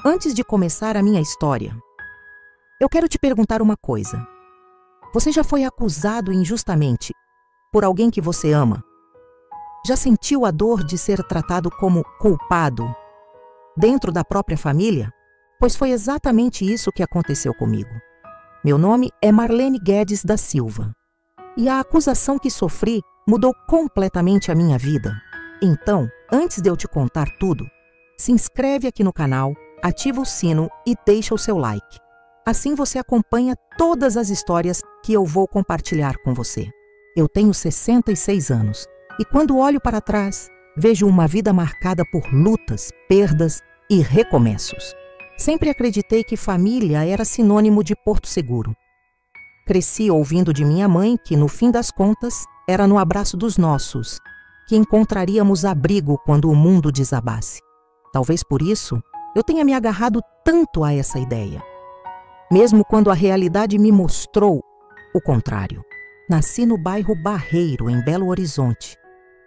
Antes de começar a minha história, eu quero te perguntar uma coisa. Você já foi acusado injustamente por alguém que você ama? Já sentiu a dor de ser tratado como culpado dentro da própria família? Pois foi exatamente isso que aconteceu comigo. Meu nome é Marlene Guedes da Silva. E a acusação que sofri mudou completamente a minha vida. Então, antes de eu te contar tudo, se inscreve aqui no canal, ativa o sino e deixa o seu like. Assim você acompanha todas as histórias que eu vou compartilhar com você. Eu tenho 66 anos e quando olho para trás, vejo uma vida marcada por lutas, perdas e recomeços. Sempre acreditei que família era sinônimo de porto seguro. Cresci ouvindo de minha mãe que, no fim das contas, era no abraço dos nossos que encontraríamos abrigo quando o mundo desabasse. Talvez por isso eu tenha me agarrado tanto a essa ideia, mesmo quando a realidade me mostrou o contrário. Nasci no bairro Barreiro, em Belo Horizonte,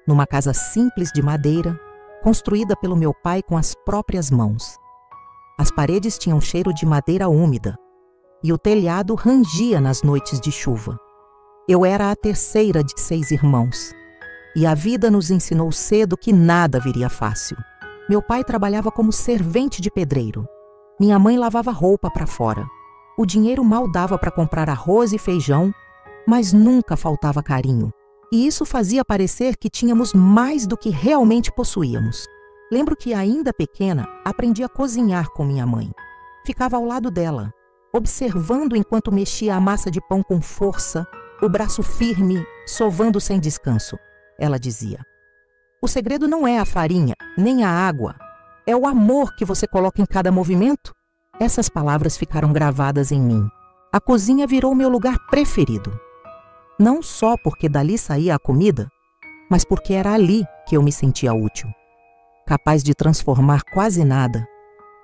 numa casa simples de madeira, construída pelo meu pai com as próprias mãos. As paredes tinham cheiro de madeira úmida e o telhado rangia nas noites de chuva. Eu era a terceira de 6 irmãos e a vida nos ensinou cedo que nada viria fácil. Meu pai trabalhava como servente de pedreiro. Minha mãe lavava roupa para fora. O dinheiro mal dava para comprar arroz e feijão, mas nunca faltava carinho. E isso fazia parecer que tínhamos mais do que realmente possuíamos. Lembro que, ainda pequena, aprendi a cozinhar com minha mãe. Ficava ao lado dela, observando enquanto mexia a massa de pão com força, o braço firme, sovando sem descanso. Ela dizia: "O segredo não é a farinha, nem a água. É o amor que você coloca em cada movimento." Essas palavras ficaram gravadas em mim. A cozinha virou meu lugar preferido. Não só porque dali saía a comida, mas porque era ali que eu me sentia útil, capaz de transformar quase nada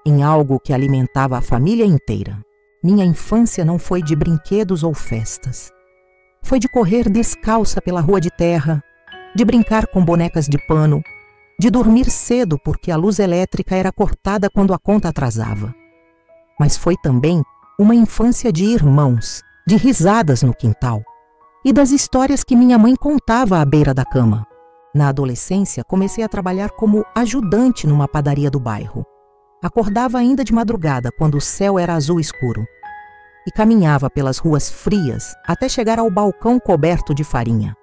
em algo que alimentava a família inteira. Minha infância não foi de brinquedos ou festas. Foi de correr descalça pela rua de terra, de brincar com bonecas de pano, de dormir cedo porque a luz elétrica era cortada quando a conta atrasava. Mas foi também uma infância de irmãos, de risadas no quintal e das histórias que minha mãe contava à beira da cama. Na adolescência, comecei a trabalhar como ajudante numa padaria do bairro. Acordava ainda de madrugada, quando o céu era azul escuro, e caminhava pelas ruas frias até chegar ao balcão coberto de farinha.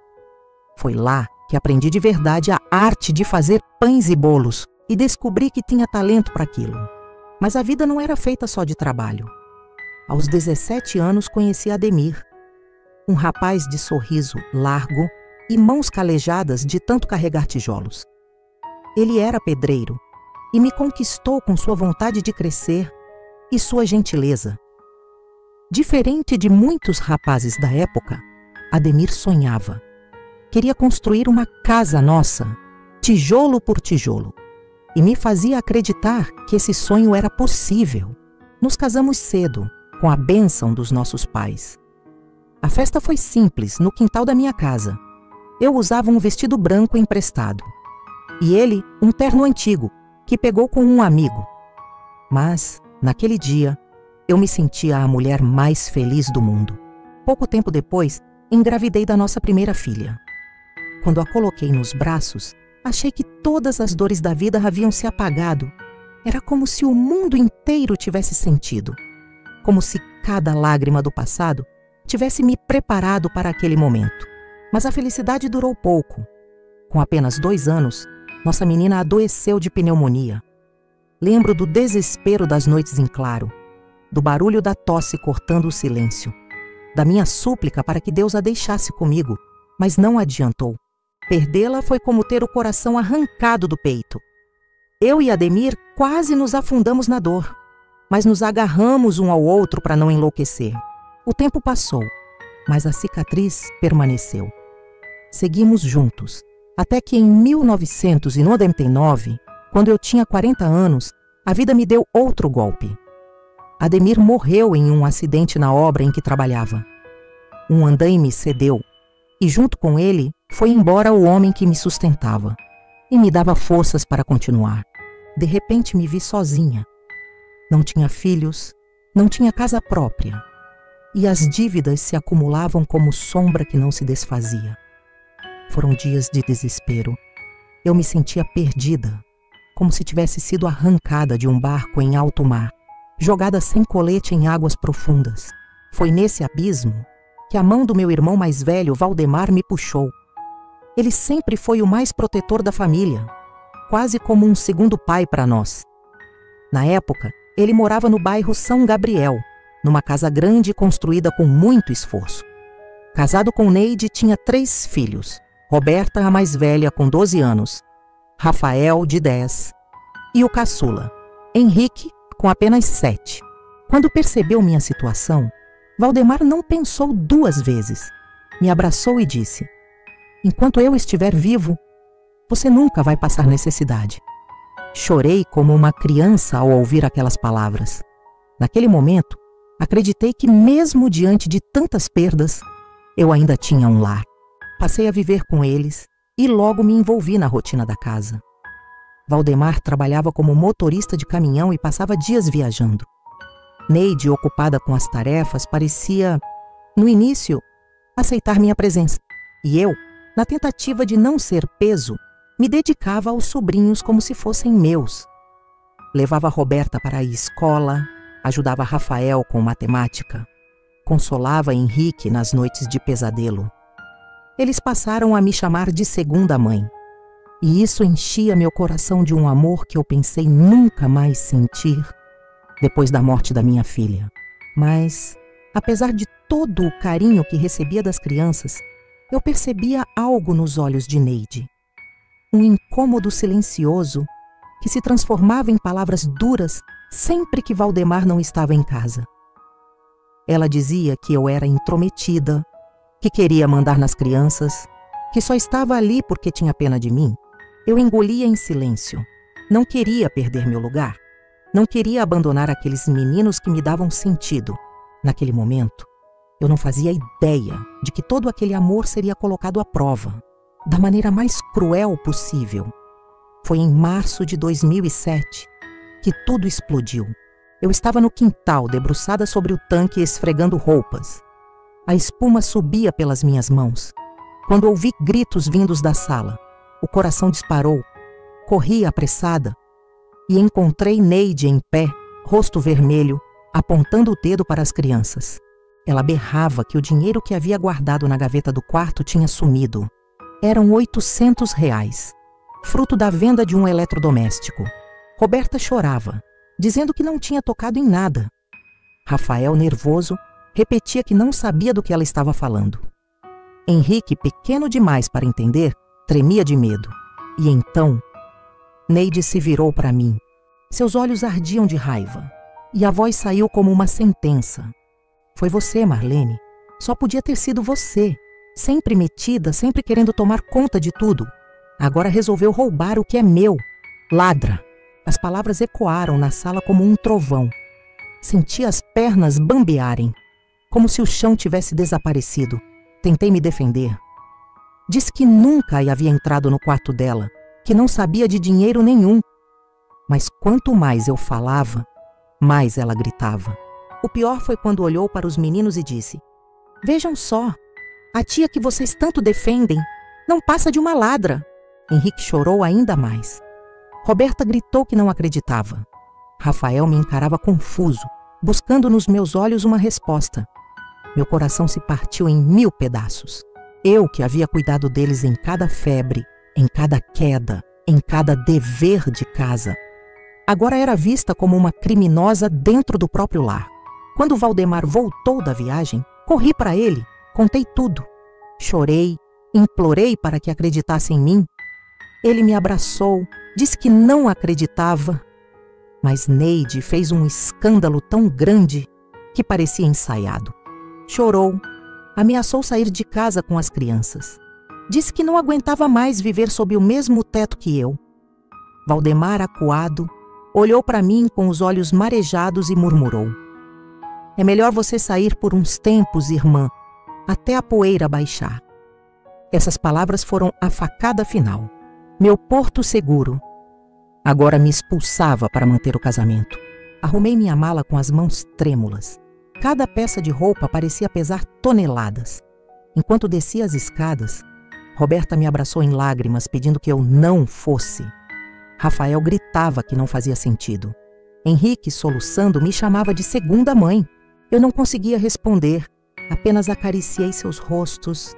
Foi lá que aprendi de verdade a arte de fazer pães e bolos e descobri que tinha talento para aquilo. Mas a vida não era feita só de trabalho. Aos 17 anos conheci Ademir, um rapaz de sorriso largo e mãos calejadas de tanto carregar tijolos. Ele era pedreiro e me conquistou com sua vontade de crescer e sua gentileza. Diferente de muitos rapazes da época, Ademir sonhava. Queria construir uma casa nossa, tijolo por tijolo, e me fazia acreditar que esse sonho era possível. Nos casamos cedo, com a bênção dos nossos pais. A festa foi simples, no quintal da minha casa. Eu usava um vestido branco emprestado, e ele um terno antigo, que pegou com um amigo. Mas, naquele dia, eu me sentia a mulher mais feliz do mundo. Pouco tempo depois, engravidei da nossa primeira filha. Quando a coloquei nos braços, achei que todas as dores da vida haviam se apagado. Era como se o mundo inteiro tivesse sentido. Como se cada lágrima do passado tivesse me preparado para aquele momento. Mas a felicidade durou pouco. Com apenas 2 anos, nossa menina adoeceu de pneumonia. Lembro do desespero das noites em claro, do barulho da tosse cortando o silêncio, da minha súplica para que Deus a deixasse comigo, mas não adiantou. Perdê-la foi como ter o coração arrancado do peito. Eu e Ademir quase nos afundamos na dor, mas nos agarramos um ao outro para não enlouquecer. O tempo passou, mas a cicatriz permaneceu. Seguimos juntos, até que em 1999, quando eu tinha 40 anos, a vida me deu outro golpe. Ademir morreu em um acidente na obra em que trabalhava. Um andaime cedeu, e junto com ele foi embora o homem que me sustentava e me dava forças para continuar. De repente me vi sozinha. Não tinha filhos, não tinha casa própria. E as dívidas se acumulavam como sombra que não se desfazia. Foram dias de desespero. Eu me sentia perdida, como se tivesse sido arrancada de um barco em alto mar, jogada sem colete em águas profundas. Foi nesse abismo que a mão do meu irmão mais velho, Valdemar, me puxou. Ele sempre foi o mais protetor da família, quase como um segundo pai para nós. Na época, ele morava no bairro São Gabriel, numa casa grande construída com muito esforço. Casado com Neide, tinha 3 filhos. Roberta, a mais velha, com 12 anos, Rafael, de 10, e o caçula, Henrique, com apenas 7. Quando percebeu minha situação, Valdemar não pensou 2 vezes. Me abraçou e disse: "Enquanto eu estiver vivo, você nunca vai passar necessidade." Chorei como uma criança ao ouvir aquelas palavras. Naquele momento, acreditei que mesmo diante de tantas perdas, eu ainda tinha um lar. Passei a viver com eles e logo me envolvi na rotina da casa. Valdemar trabalhava como motorista de caminhão e passava dias viajando. Neide, ocupada com as tarefas, parecia, no início, aceitar minha presença. E eu, na tentativa de não ser peso, me dedicava aos sobrinhos como se fossem meus. Levava Roberta para a escola, ajudava Rafael com matemática, consolava Henrique nas noites de pesadelo. Eles passaram a me chamar de segunda mãe, e isso enchia meu coração de um amor que eu pensei nunca mais sentir depois da morte da minha filha. Mas, apesar de todo o carinho que recebia das crianças, eu percebia algo nos olhos de Neide. Um incômodo silencioso que se transformava em palavras duras sempre que Valdemar não estava em casa. Ela dizia que eu era intrometida, que queria mandar nas crianças, que só estava ali porque tinha pena de mim. Eu engolia em silêncio. Não queria perder meu lugar. Não queria abandonar aqueles meninos que me davam sentido. Naquele momento, eu não fazia ideia de que todo aquele amor seria colocado à prova, da maneira mais cruel possível. Foi em março de 2007 que tudo explodiu. Eu estava no quintal, debruçada sobre o tanque, esfregando roupas. A espuma subia pelas minhas mãos. Quando ouvi gritos vindos da sala, o coração disparou. Corri apressada e encontrei Neide em pé, rosto vermelho, apontando o dedo para as crianças. Ela berrava que o dinheiro que havia guardado na gaveta do quarto tinha sumido. Eram R$ 800, fruto da venda de um eletrodoméstico. Roberta chorava, dizendo que não tinha tocado em nada. Rafael, nervoso, repetia que não sabia do que ela estava falando. Henrique, pequeno demais para entender, tremia de medo. E então, Neide se virou para mim. Seus olhos ardiam de raiva, e a voz saiu como uma sentença. "Foi você, Marlene. Só podia ter sido você. Sempre metida, sempre querendo tomar conta de tudo. Agora resolveu roubar o que é meu. Ladra." As palavras ecoaram na sala como um trovão. Senti as pernas bambearem, como se o chão tivesse desaparecido. Tentei me defender. Disse que nunca havia entrado no quarto dela, que não sabia de dinheiro nenhum. Mas quanto mais eu falava, mais ela gritava. O pior foi quando olhou para os meninos e disse: "Vejam só, a tia que vocês tanto defendem não passa de uma ladra." Henrique chorou ainda mais. Roberta gritou que não acreditava. Rafael me encarava confuso, buscando nos meus olhos uma resposta. Meu coração se partiu em 1000 pedaços. Eu, que havia cuidado deles em cada febre, em cada queda, em cada dever de casa, agora era vista como uma criminosa dentro do próprio lar. Quando Valdemar voltou da viagem, corri para ele, contei tudo. Chorei, implorei para que acreditasse em mim. Ele me abraçou, disse que não acreditava, mas Neide fez um escândalo tão grande que parecia ensaiado. Chorou, ameaçou sair de casa com as crianças. Disse que não aguentava mais viver sob o mesmo teto que eu. Valdemar, acuado, olhou para mim com os olhos marejados e murmurou: "É melhor você sair por uns tempos, irmã, até a poeira baixar." Essas palavras foram a facada final. Meu porto seguro. Agora me expulsava para manter o casamento. Arrumei minha mala com as mãos trêmulas. Cada peça de roupa parecia pesar toneladas. Enquanto descia as escadas, Roberta me abraçou em lágrimas, pedindo que eu não fosse. Rafael gritava que não fazia sentido. Henrique, soluçando, me chamava de segunda mãe. Eu não conseguia responder, apenas acariciei seus rostos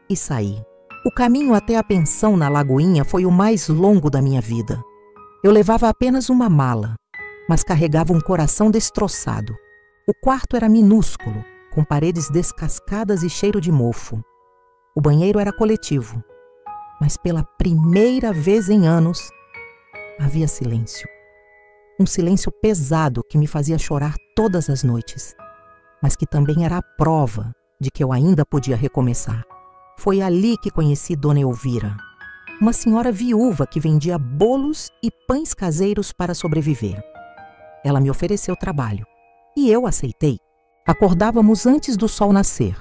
e saí. O caminho até a pensão na Lagoinha foi o mais longo da minha vida. Eu levava apenas uma mala, mas carregava um coração destroçado. O quarto era minúsculo, com paredes descascadas e cheiro de mofo. O banheiro era coletivo, mas pela primeira vez em anos, havia silêncio. Um silêncio pesado que me fazia chorar todas as noites, mas que também era a prova de que eu ainda podia recomeçar. Foi ali que conheci Dona Elvira, uma senhora viúva que vendia bolos e pães caseiros para sobreviver. Ela me ofereceu trabalho e eu aceitei. Acordávamos antes do sol nascer.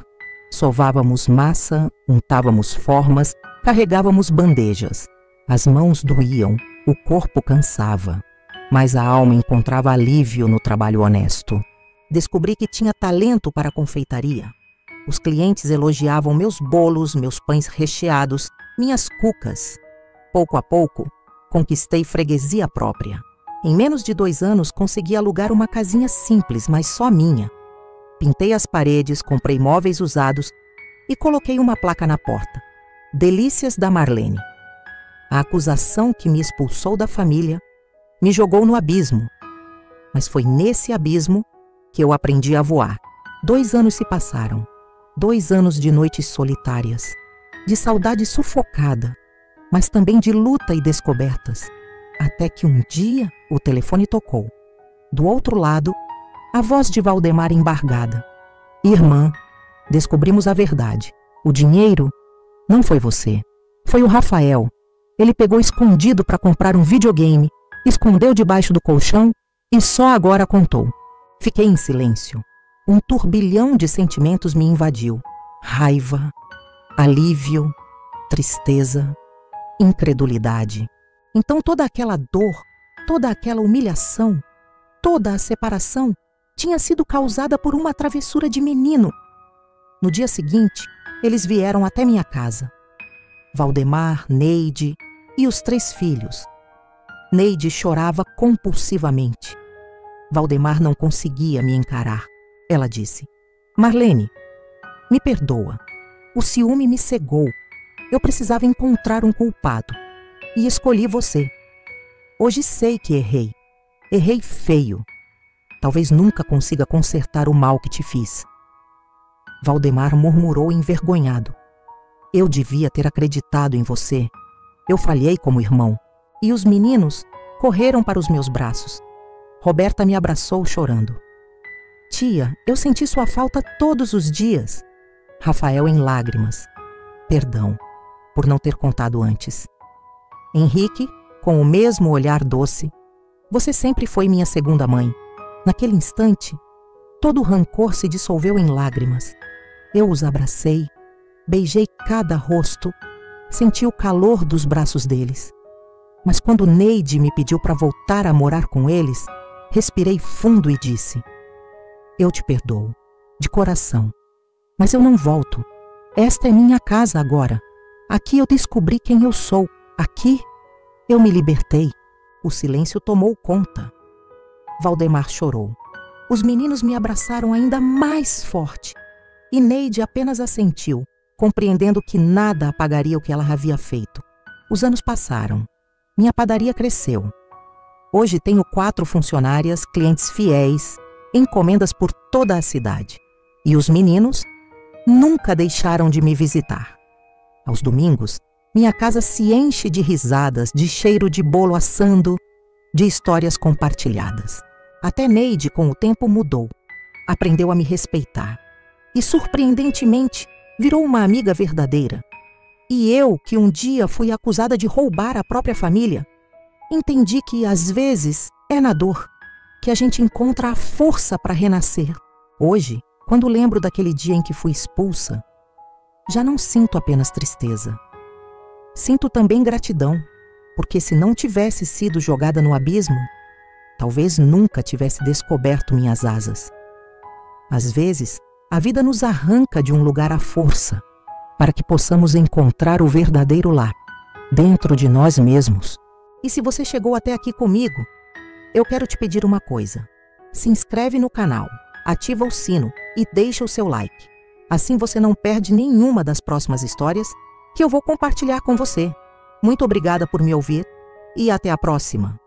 Sovávamos massa, untávamos formas, carregávamos bandejas. As mãos doíam, o corpo cansava, mas a alma encontrava alívio no trabalho honesto. Descobri que tinha talento para a confeitaria. Os clientes elogiavam meus bolos, meus pães recheados, minhas cucas. Pouco a pouco, conquistei freguesia própria. Em menos de 2 anos, consegui alugar uma casinha simples, mas só minha. Pintei as paredes, comprei móveis usados e coloquei uma placa na porta. Delícias da Marlene. A acusação que me expulsou da família me jogou no abismo. Mas foi nesse abismo que eu aprendi a voar. 2 anos se passaram. 2 anos de noites solitárias, de saudade sufocada, mas também de luta e descobertas. Até que um dia o telefone tocou. Do outro lado, a voz de Valdemar embargada. Irmã, descobrimos a verdade. O dinheiro não foi você. Foi o Rafael. Ele pegou escondido para comprar um videogame, escondeu debaixo do colchão e só agora contou. Fiquei em silêncio. Um turbilhão de sentimentos me invadiu. Raiva, alívio, tristeza, incredulidade. Então toda aquela dor, toda aquela humilhação, toda a separação tinha sido causada por uma travessura de menino. No dia seguinte, eles vieram até minha casa. Valdemar, Neide e os 3 filhos. Neide chorava compulsivamente. Valdemar não conseguia me encarar. Ela disse: Marlene, me perdoa. O ciúme me cegou. Eu precisava encontrar um culpado. E escolhi você. Hoje sei que errei. Errei feio. Talvez nunca consiga consertar o mal que te fiz. Valdemar murmurou envergonhado. Eu devia ter acreditado em você. Eu falhei como irmão. E os meninos correram para os meus braços. Roberta me abraçou chorando. Tia, eu senti sua falta todos os dias. Rafael em lágrimas. Perdão por não ter contado antes. Henrique, com o mesmo olhar doce. Você sempre foi minha segunda mãe. Naquele instante, todo o rancor se dissolveu em lágrimas. Eu os abracei, beijei cada rosto, senti o calor dos braços deles. Mas quando Neide me pediu para voltar a morar com eles, respirei fundo e disse: eu te perdoo, de coração, mas eu não volto. Esta é minha casa agora. Aqui eu descobri quem eu sou. Aqui eu me libertei. O silêncio tomou conta. Valdemar chorou. Os meninos me abraçaram ainda mais forte. E Neide apenas assentiu, compreendendo que nada apagaria o que ela havia feito. Os anos passaram. Minha padaria cresceu. Hoje tenho 4 funcionárias, clientes fiéis, encomendas por toda a cidade. E os meninos nunca deixaram de me visitar. Aos domingos, minha casa se enche de risadas, de cheiro de bolo assando, de histórias compartilhadas. Até Neide, com o tempo, mudou. Aprendeu a me respeitar. E, surpreendentemente, virou uma amiga verdadeira. E eu, que um dia fui acusada de roubar a própria família, entendi que, às vezes, é na dor que a gente encontra a força para renascer. Hoje, quando lembro daquele dia em que fui expulsa, já não sinto apenas tristeza. Sinto também gratidão, porque se não tivesse sido jogada no abismo, talvez nunca tivesse descoberto minhas asas. Às vezes, a vida nos arranca de um lugar à força, para que possamos encontrar o verdadeiro lar, dentro de nós mesmos. E se você chegou até aqui comigo, eu quero te pedir uma coisa. Se inscreve no canal, ativa o sino e deixa o seu like. Assim você não perde nenhuma das próximas histórias que eu vou compartilhar com você. Muito obrigada por me ouvir e até a próxima.